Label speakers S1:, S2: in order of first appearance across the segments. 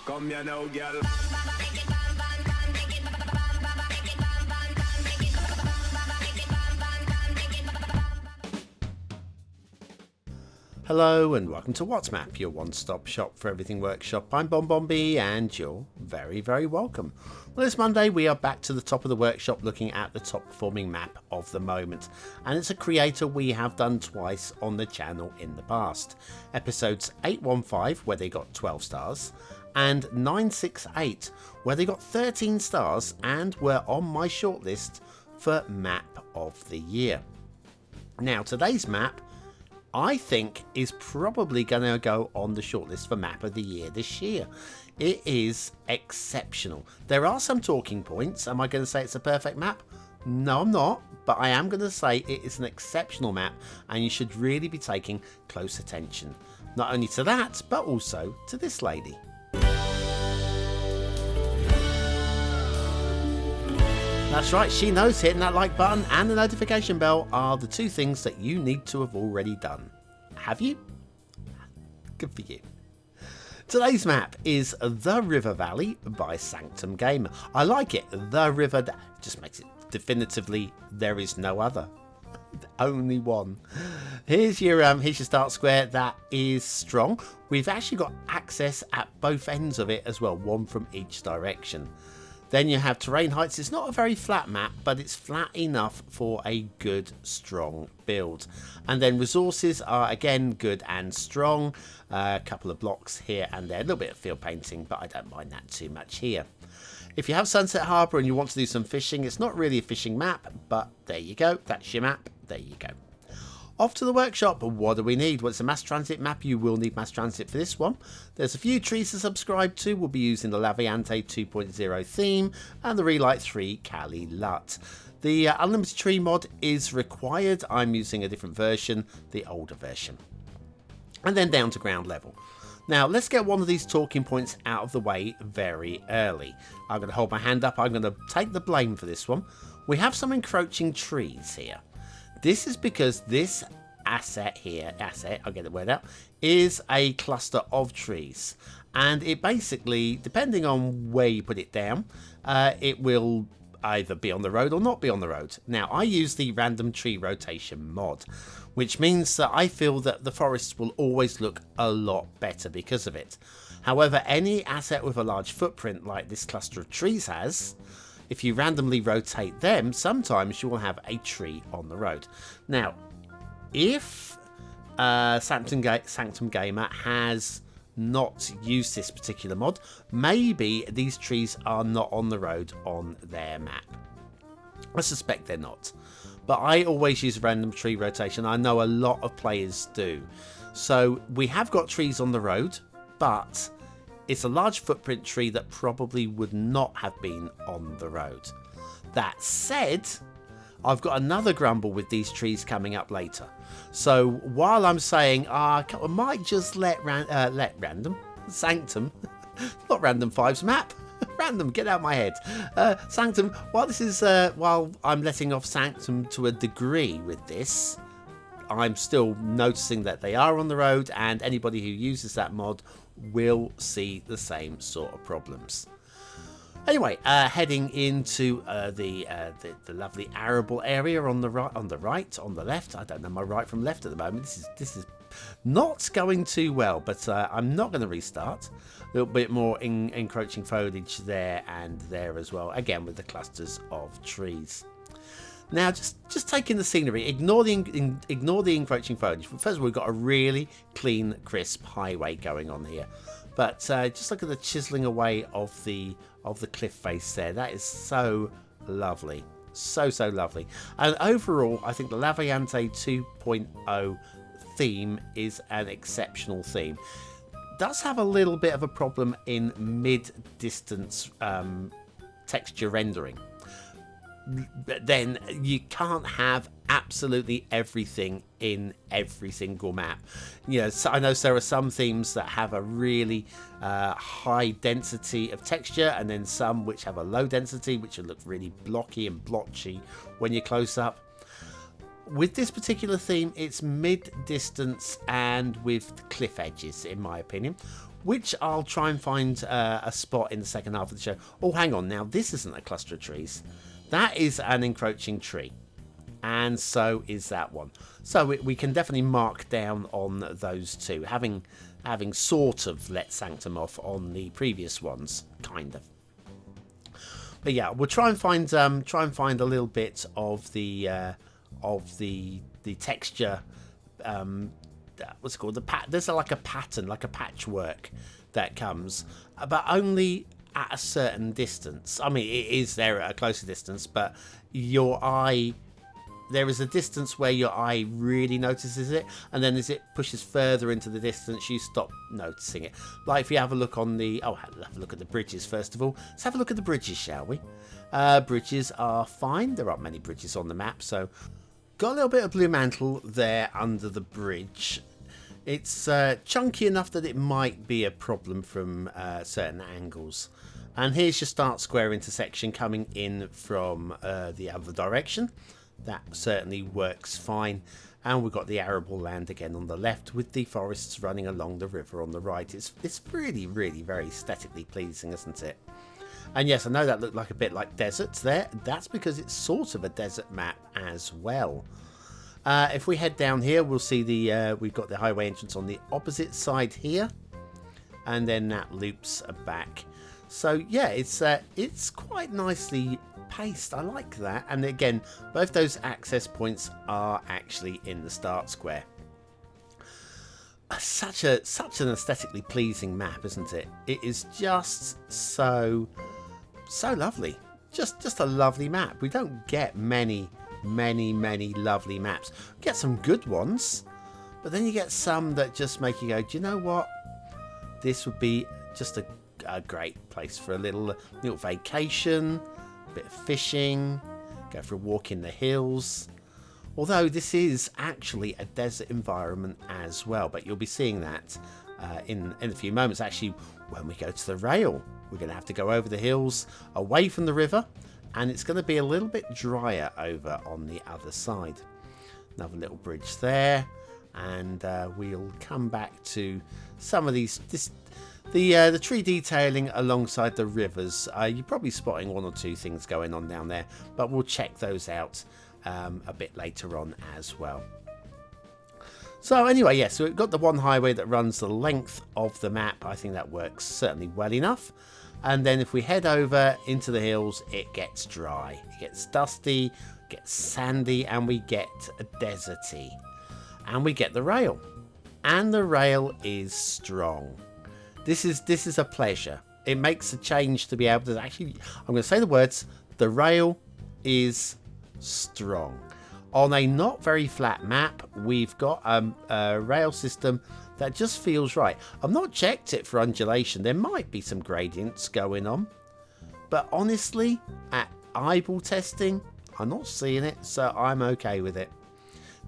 S1: Come here now, girl.
S2: Hello and welcome to What's Map, your one-stop shop for everything workshop. I'm BonBonB and you're very, very welcome. Well, this Monday we are back to the top of the workshop looking at the top performing map of the moment. And it's a creator we have done twice on the channel in the past. Episodes 815 where they got 12 stars and 968 where they got 13 stars and were on my shortlist for Map of the Year. Now today's map I think is probably going to go on the shortlist for Map of the Year this year. It is exceptional. There are some talking points. Am I going to say it's a perfect map? No, I'm not. But I am going to say it is an exceptional map and you should really be taking close attention. Not only to that, but also to this lady. That's right, she knows hitting that like button and the notification bell are the two things that you need to have already done. Have you? Good for you. Today's map is The River Valley by Sanctum Gamer. I like it. The River, just makes it definitively there is no other. Only one. Here's your start square. That is strong. We've actually got access at both ends of it as well, one from each direction. Then you have terrain heights. It's not a very flat map, but it's flat enough for a good, strong build. And then resources are, again, good and strong. A couple of blocks here and there. A little bit of field painting, but I don't mind that too much here. If you have Sunset Harbour and you want to do some fishing, it's not really a fishing map, but there you go. That's your map. There you go. Off to the workshop. What do we need? Well, it's a mass transit map. You will need mass transit for this one. There's a few trees to subscribe to. We'll be using the Laviante 2.0 theme and the Relight 3 Cali LUT. The Unlimited Tree mod is required. I'm using a different version, the older version. And then down to ground level. Now, let's get one of these talking points out of the way very early. I'm going to hold my hand up. I'm going to take the blame for this one. We have some encroaching trees here. This is because this asset here, I'll get the word out, is a cluster of trees. And it basically, depending on where you put it down, it will either be on the road or not be on the road. Now, I use the random tree rotation mod, which means that I feel that the forests will always look a lot better because of it. However, any asset with a large footprint like this cluster of trees has, if you randomly rotate them, sometimes you will have a tree on the road. Now, if Sanctum Gamer has not used this particular mod, maybe these trees are not on the road on their map. I suspect they're not. But I always use random tree rotation. I know a lot of players do. So we have got trees on the road, but it's a large footprint tree that probably would not have been on the road. That said, I've got another grumble with these trees coming up later. So while I'm saying I might just let random Sanctum, not Random 5's map, random, get out of my head. Sanctum, while I'm letting off Sanctum to a degree with this, I'm still noticing that they are on the road, and anybody who uses that mod will see the same sort of problems. Anyway, heading into the lovely arable area on the right, on the left. I don't know my right from left at the moment. This is not going too well, but I'm not going to restart. A little bit more encroaching foliage there and there as well. Again with the clusters of trees. Now, just taking the scenery, ignore the encroaching foliage. First of all, we've got a really clean, crisp highway going on here. But just look at the chiseling away of the cliff face there. That is so lovely. So lovely. And overall, I think the Laviante 2.0 theme is an exceptional theme. Does have a little bit of a problem in mid-distance texture rendering. But then you can't have absolutely everything in every single map. You know, so I know there are some themes that have a really high density of texture, and then some which have a low density, which will look really blocky and blotchy when you're close up. With this particular theme, it's mid-distance and with cliff edges, in my opinion, which I'll try and find a spot in the second half of the show. Oh, hang on. Now, this isn't a cluster of trees. That is an encroaching tree. And so is that one. So we can definitely mark down on those two, having sort of let Sanctum off on the previous ones, kind of. But yeah, we'll try and find a little bit of the texture. What's it called? There's like a pattern, like a patchwork that comes, but only at a certain distance. I mean, it is there at a closer distance, but your eye. There is a distance where your eye really notices it, and then as it pushes further into the distance, you stop noticing it. Like if you have a look on the... Oh, have a look at the bridges first of all. Let's have a look at the bridges, shall we? Bridges are fine. There aren't many bridges on the map, so... Got a little bit of blue mantle there under the bridge. It's chunky enough that it might be a problem from certain angles. And here's your start square intersection coming in from the other direction. That certainly works fine. And we've got the arable land again on the left with the forests running along the river on the right. It's really, really very aesthetically pleasing, isn't it? And yes, I know that looked like a bit like deserts there. That's because it's sort of a desert map as well. If we head down here, we'll see we've got the highway entrance on the opposite side here. And then that loops back. So yeah, it's quite nicely paced. I like that. And again, both those access points are actually in the start square. Such an aesthetically pleasing map, isn't it? It is just so lovely. Just a lovely map. We don't get many lovely maps. We get some good ones, but then you get some that just make you go, do you know what? This would be just a great place for a little vacation. Bit of fishing, go for a walk in the hills. Although this is actually a desert environment as well, but you'll be seeing that in a few moments. Actually, when we go to the rail, we're going to have to go over the hills away from the river, and it's going to be a little bit drier over on the other side. Another little bridge there, and we'll come back to some of these. The tree detailing alongside the rivers. You're probably spotting one or two things going on down there, but we'll check those out a bit later on as well. So anyway, yes, so we've got the one highway that runs the length of the map. I think that works certainly well enough. And then if we head over into the hills, it gets dry. It gets dusty, gets sandy, and we get deserty. And we get the rail. And the rail is strong. This is a pleasure. It makes a change to be able to actually, I'm going to say the words, the rail is strong. On a not very flat map, we've got a rail system that just feels right. I've not checked it for undulation. There might be some gradients going on. But honestly, at eyeball testing, I'm not seeing it, so I'm okay with it.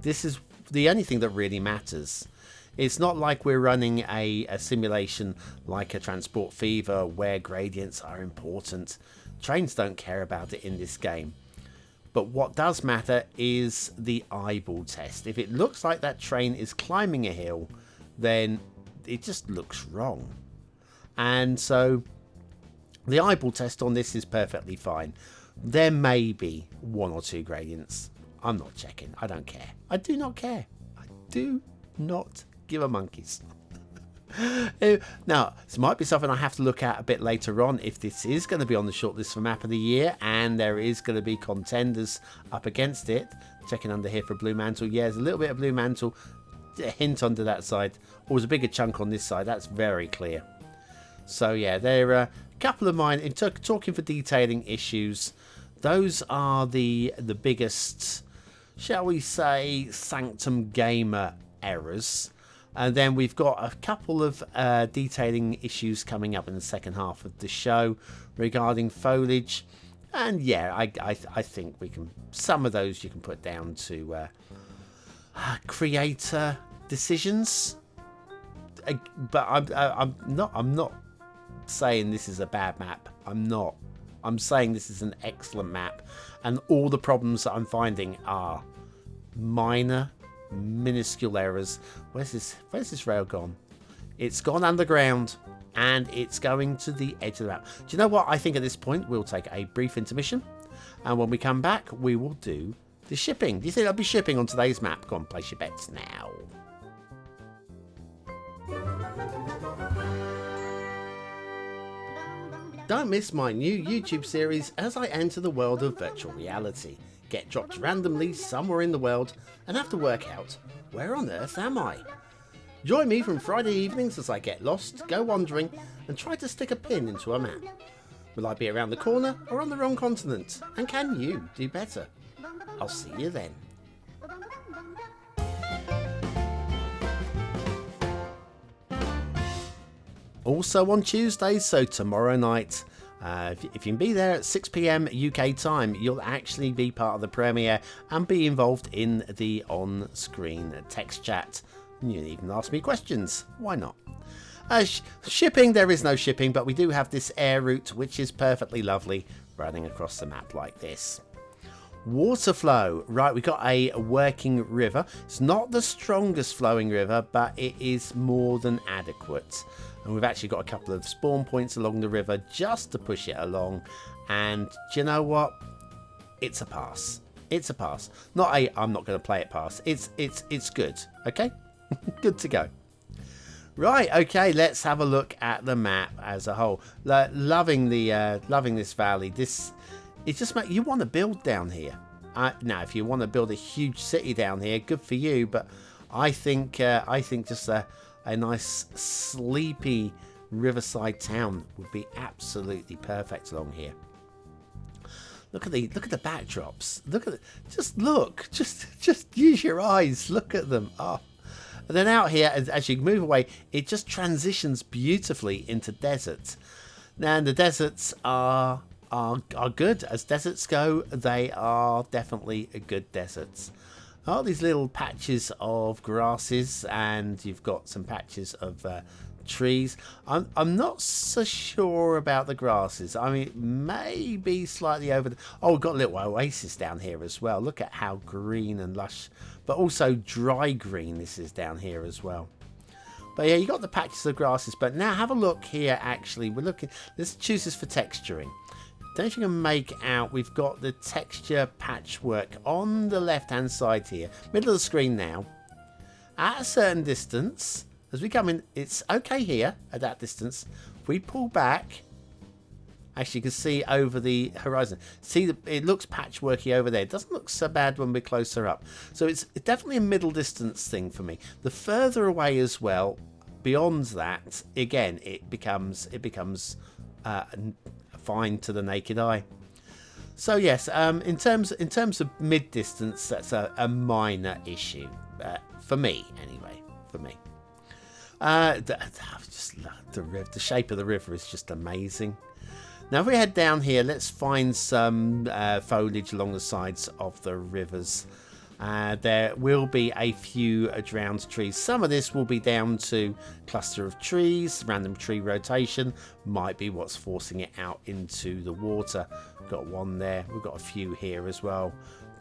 S2: This is the only thing that really matters. It's not like we're running a simulation like a Transport Fever where gradients are important. Trains don't care about it in this game. But what does matter is the eyeball test. If it looks like that train is climbing a hill, then it just looks wrong. And so the eyeball test on this is perfectly fine. There may be one or two gradients. I'm not checking. I don't care. I do not care. I do not give a monkeys. Now, this might be something I have to look at a bit later on if this is going to be on the shortlist for Map of the Year and there is going to be contenders up against it. Checking under here for Blue Mantle. Yeah, there's a little bit of Blue Mantle. A hint under that side. Always a bigger chunk on this side. That's very clear. So yeah, there are a couple of mine. In talking for detailing issues, those are the biggest, shall we say, Sanctum gamer errors. And then we've got a couple of detailing issues coming up in the second half of the show regarding foliage. And yeah, I think we can, some of those you can put down to creator decisions. But I'm not saying this is a bad map. I'm not. I'm saying this is an excellent map, and all the problems that I'm finding are minor, minuscule errors. Where's this rail gone? It's gone underground and it's going to the edge of the map. Do you know what? I think at this point we'll take a brief intermission, and when we come back we will do the shipping. Do you think I'll be shipping on today's map? Go on, place your bets now. Don't miss my new YouTube series as I enter the world of virtual reality. Get dropped randomly somewhere in the world and have to work out, where on earth am I? Join me from Friday evenings as I get lost, go wandering and try to stick a pin into a map. Will I be around the corner or on the wrong continent? And can you do better? I'll see you then. Also on Tuesdays, so tomorrow night, if you can be there at 6 PM UK time, you'll actually be part of the premiere and be involved in the on-screen text chat. You can even ask me questions. Why not? Shipping, there is no shipping, but we do have this air route, which is perfectly lovely, running across the map like this. Water flow. Right, we got a working river. It's not the strongest flowing river, but it is more than adequate. And we've actually got a couple of spawn points along the river just to push it along. And do you know what? It's a pass. It's a pass. Not a I'm not going to play it pass. It's good. Okay? Good to go. Right, okay, let's have a look at the map as a whole. Loving this valley. It just makes you want to build down here. Now, if you want to build a huge city down here, good for you. But I think just a nice sleepy riverside town would be absolutely perfect along here. Look at the backdrops. Just use your eyes. Look at them. Oh. And then out here, as you move away, it just transitions beautifully into deserts. Now, the deserts are good. As deserts go, they are definitely good deserts. Oh, these little patches of grasses, and you've got some patches of trees. I'm not so sure about the grasses. I mean, maybe slightly over. Oh, we've got a little oasis down here as well. Look at how green and lush, but also dry green this is down here as well. But yeah, you got the patches of grasses. But now have a look here. Actually, we're looking. Let's choose this for texturing. Don't know if you can make out, we've got the texture patchwork on the left hand side here, middle of the screen now. At a certain distance, as we come in, it's okay here at that distance. If we pull back, actually you can see over the horizon. See, it looks patchworky over there. It doesn't look so bad when we're closer up. So it's definitely a middle distance thing for me. The further away as well, beyond that, again, it becomes fine to the naked eye. So yes, in terms of mid distance, that's a minor issue for me anyway. For me, just the river. The shape of the river is just amazing. Now if we head down here, let's find some foliage along the sides of the rivers. There will be a few drowned trees. Some of this will be down to cluster of trees, random tree rotation, might be what's forcing it out into the water. We've got one there, we've got a few here as well.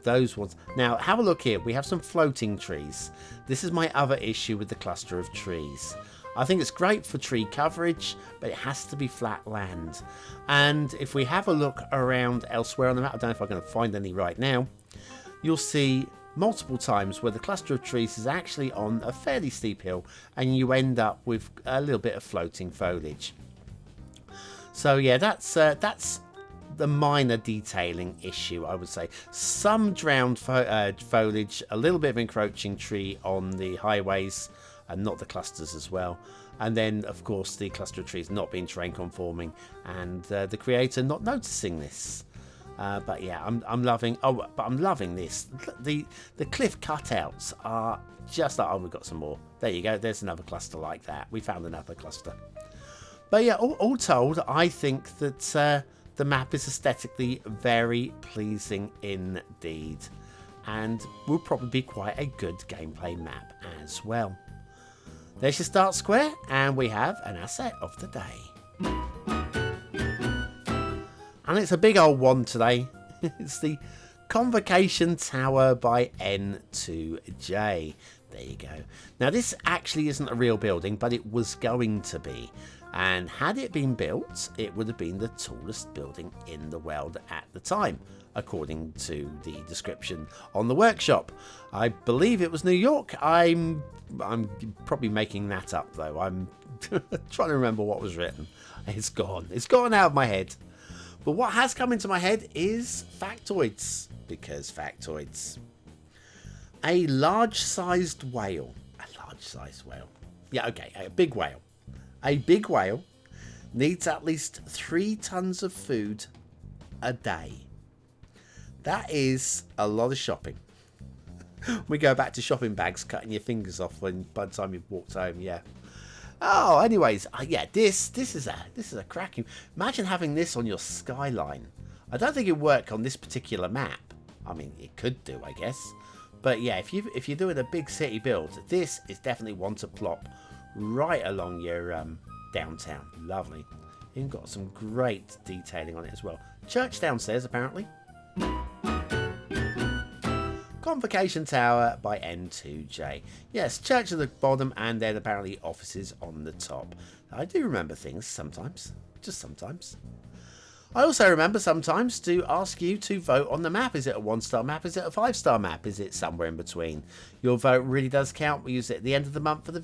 S2: Those ones. Now have a look here, we have some floating trees. This is my other issue with the cluster of trees. I think it's great for tree coverage, but it has to be flat land. And if we have a look around elsewhere on the map, I don't know if I'm going to find any right now, you'll see multiple times where the cluster of trees is actually on a fairly steep hill and you end up with a little bit of floating foliage. So yeah, that's the minor detailing issue, I would say. Some drowned foliage, a little bit of encroaching tree on the highways and not the clusters as well. And then of course the cluster of trees not being terrain conforming and the creator not noticing this. But yeah, I'm loving. Oh, but I'm loving this. The cliff cutouts are just like. Oh, we've got some more. There you go. There's another cluster like that. We found another cluster. But yeah, all told, I think that the map is aesthetically very pleasing indeed, and will probably be quite a good gameplay map as well. There's your start square, and we have an asset of the day. And it's a big old one today. It's the Convocation Tower by N2J. There you go. Now this actually isn't a real building, but it was going to be. And had it been built, it would have been the tallest building in the world at the time, according to the description on the workshop. I believe it was New York. I'm probably making that up though. I'm trying to remember what was written. It's gone. It's gone out of my head. But what has come into my head is factoids, because factoids. A large-sized whale. A large-sized whale. Yeah, okay, a big whale. A big whale needs at least 3 tons of food a day. That is a lot of shopping. We go back to shopping bags, cutting your fingers off by the time you've walked home. Yeah. Oh, anyways, yeah. This is a cracking. Imagine having this on your skyline. I don't think it would work on this particular map. I mean, it could do, I guess. But yeah, if you're doing a big city build, this is definitely one to plop right along your downtown. Lovely. You've got some great detailing on it as well. Church downstairs, apparently. Convocation Tower by N2J. Yes, church at the bottom and then apparently offices on the top. I do remember things sometimes. Just sometimes. I also remember sometimes to ask you to vote on the map. Is it a 1-star map? Is it a 5-star map? Is it somewhere in between? Your vote really does count. We use it at the end of the month for the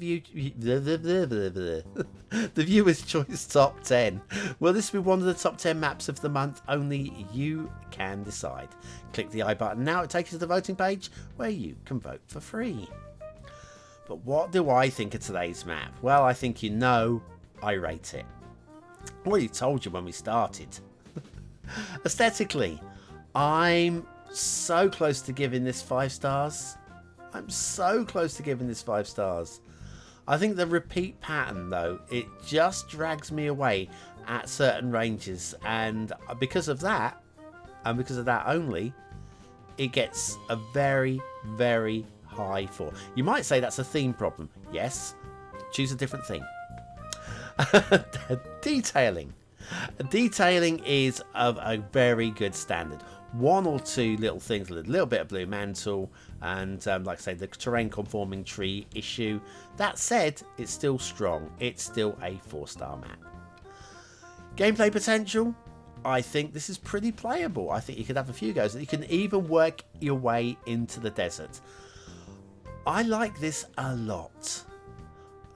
S2: viewer's choice top 10. Will this be one of the top 10 maps of the month? Only you can decide. Click the I button now. It takes you to the voting page where you can vote for free. But what do I think of today's map? Well, I think you know I rate it. I already told you when we started. Aesthetically, I'm so close to giving this 5 stars. I'm so close to giving this 5 stars. I think the repeat pattern, though, it just drags me away at certain ranges. And because of that, and because of that only, it gets a very, very high 4. You might say that's a theme problem. Yes, choose a different theme. Detailing. Detailing is of a very good standard. 1 or 2 little things, a little bit of blue mantle, and like I say, the terrain conforming tree issue. That said, it's still strong. It's still a 4-star map. Gameplay potential. I think this is pretty playable. I think you could have a few goes. You can even work your way into the desert. I like this a lot.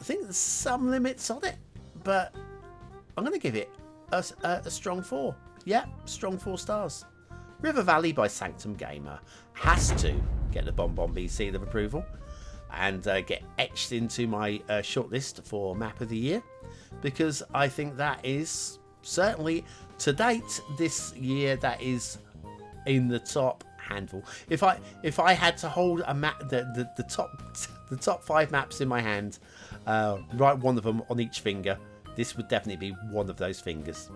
S2: I think there's some limits on it, but I'm going to give it a strong 4. Yeah, strong 4 stars. River Valley by Sanctum Gamer has to get the BonBonB seal of approval and get etched into my shortlist for Map of the Year, because I think that is certainly to date this year, that is in the top handful. If I had to hold a map, the top 5 maps in my hand, write one of them on each finger, this would definitely be one of those fingers.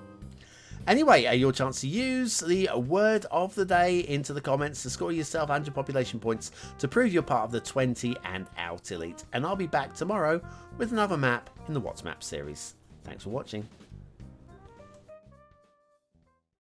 S2: Anyway, your chance to use the word of the day into the comments to score yourself 100 population points to prove you're part of the 20 and out elite. And I'll be back tomorrow with another map in the What's Map series. Thanks for watching.